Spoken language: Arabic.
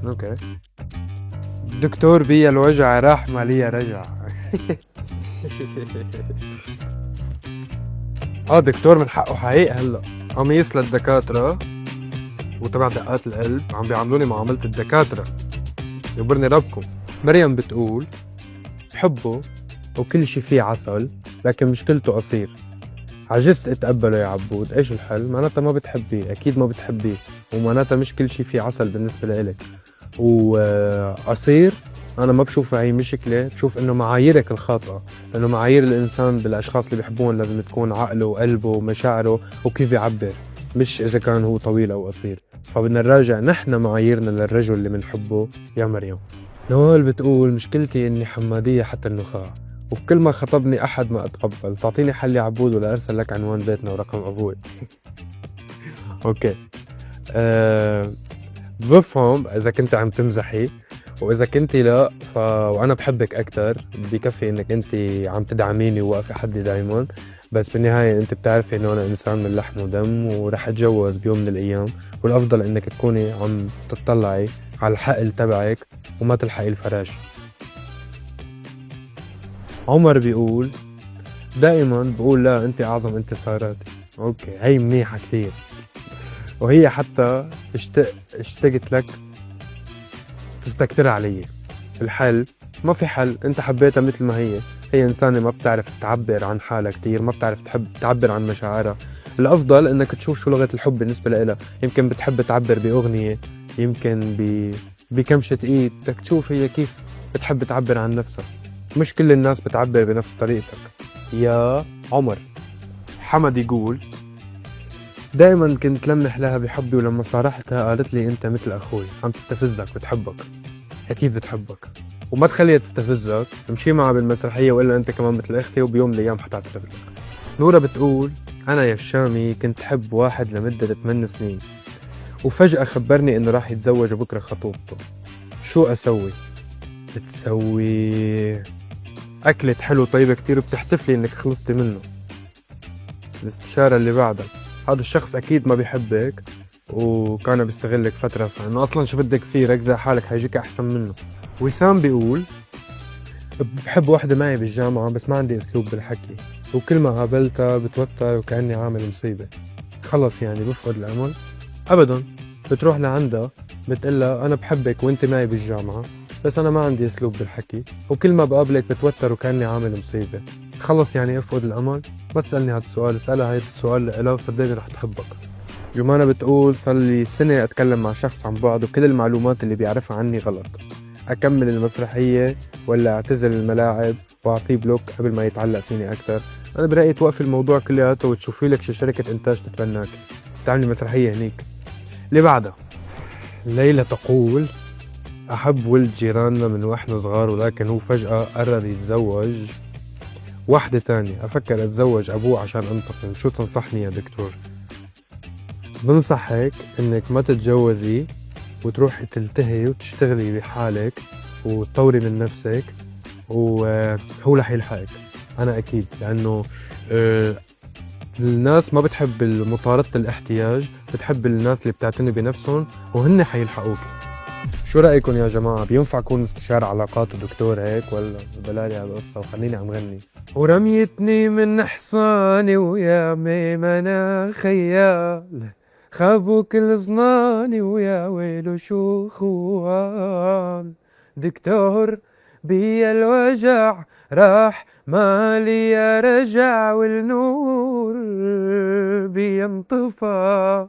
اوكي. دكتور بيا الوجع راح ما ليا رجع. دكتور من حقه حقيقة هلا قميص للدكاترة وتبع دقات القلب عم بيعاملوني معاملة الدكاترة، يبرني ربكم. مريم بتقول بحبه وكل شي فيه عسل لكن مشكلته قصير، عجزت اتقبله يا عبود. ايش الحل؟ معناتها ما بتحبيه، اكيد ما بتحبيه، ومعناتها مش كل شي فيه عسل بالنسبة لإلك. وقصير انا ما بشوفها هي مشكلة، بشوف انه معاييرك الخاطئة، لانه معايير الانسان بالاشخاص اللي بيحبون لازم تكون عقله وقلبه ومشاعره وكيف يعبر، مش اذا كان هو طويل او قصير. فبدنا نراجع نحن معاييرنا للرجل اللي بنحبه يا مريم. نوال بتقول مشكلتي اني حمادية حتى النخاع، وبكل ما خطبني احد ما اتقبل، تعطيني حل يا عبود ولا ارسل لك عنوان بيتنا ورقم ابوي. اوكي. بفهم اذا كنت عم تمزحي، واذا كنتي لا وانا بحبك اكتر، بكفي انك انت عم تدعميني وواقفه حدي دايما. بس بالنهايه انت بتعرفي انه انا انسان من لحم ودم ورح اتجوز بيوم من الايام، والافضل انك تكوني عم تطلعي على الحقل تبعك وما تلحقي الفراش. عمر بيقول دائما بقول لا انت اعظم انتصاراتي. اوكي، هي منيحه كتير، وهي حتى اشتقت لك تستكتر علي. الحل ما في حل، انت حبيتها مثل ما هي انسانة ما بتعرف تعبر عن حالها كتير، ما بتعرف تحب تعبر عن مشاعرها. الافضل انك تشوف شو لغة الحب بالنسبة لها، يمكن بتحب تعبر باغنية، يمكن بكمشة ايد، بدك تشوف هي كيف بتحب تعبر عن نفسها. مش كل الناس بتعبر بنفس طريقتك يا عمر. حمد يقول دائما كنت لمح لها بحبي، ولما صارحتها قالت لي انت مثل اخوي، عم تستفزك، بتحبك، اكيد بتحبك، وما تخليها تستفزك، امشي معها بالمسرحيه والا انت كمان مثل اختي وبيوم من الايام حتعترف لك. نورا بتقول انا يا الشامي كنت حب واحد لمده 8 سنين، وفجاه خبرني انه راح يتزوج بكره خطوبته، شو اسوي؟ بتسوي اكلة حلو طيبة كتير وبتحتفلي انك خلصتي منه. الاستشارة اللي بعدها، هذا الشخص اكيد ما بيحبك وكان بيستغلك فترة، فانه اصلا شو بدك فيه، ركزي حالك حيجيك احسن منه. وسام بيقول بحب واحدة معي بالجامعة بس ما عندي اسلوب بالحكي، وكل ما قابلتها بتوتر وكأني عامل مصيبة. خلص يعني بفقد الامل؟ ابدا، بتروح لعندها بتقلها انا بحبك وانت معي بالجامعة بس انا ما عندي اسلوب بالحكي، وكل ما بقابلك بتوتر وكأني عامل مصيبة. خلص يعني افقد الامل؟ ما تسألني هذا السؤال، اسألها هذا السؤال لها وصدقني رح تحبك. جمانة بتقول صار لي سنة اتكلم مع شخص عن بعد وكل المعلومات اللي بيعرفها عني غلط، اكمل المسرحية ولا اعتزل الملاعب واعطيه بلوك قبل ما يتعلق فيني اكتر؟ انا برأيي توقفي الموضوع كلياته وتشوفي لك شي شركة انتاج تتبناك، تعملي مسرحية هنيك. اللي بعدها ليلى تقول أحب ولد جيراننا من وإحنا صغار، ولكن هو فجأة قرر يتزوج واحدة تانية، أفكر أتزوج أبوه عشان أنتقم، شو تنصحني يا دكتور؟ بنصحك إنك ما تتجوزي وتروحي تلتهي وتشتغلي بحالك وتطوري من نفسك، وهو رح يلحقك أنا أكيد، لأنه الناس ما بتحب مطاردة الاحتياج، بتحب الناس اللي بتعتني بنفسهم وهن حيلحقوك. شو رأيكم يا جماعة؟ بينفع أكون مستشار علاقات ودكتور هيك ولا بلالي هالقصة وخليني عم غني؟ ورميتني من حصاني ويا ميمنة خيال، خابوا كل ظناني ويا ويلو شو خوال. دكتور بيا الوجع راح مالي يا رجع، والنور بينطفى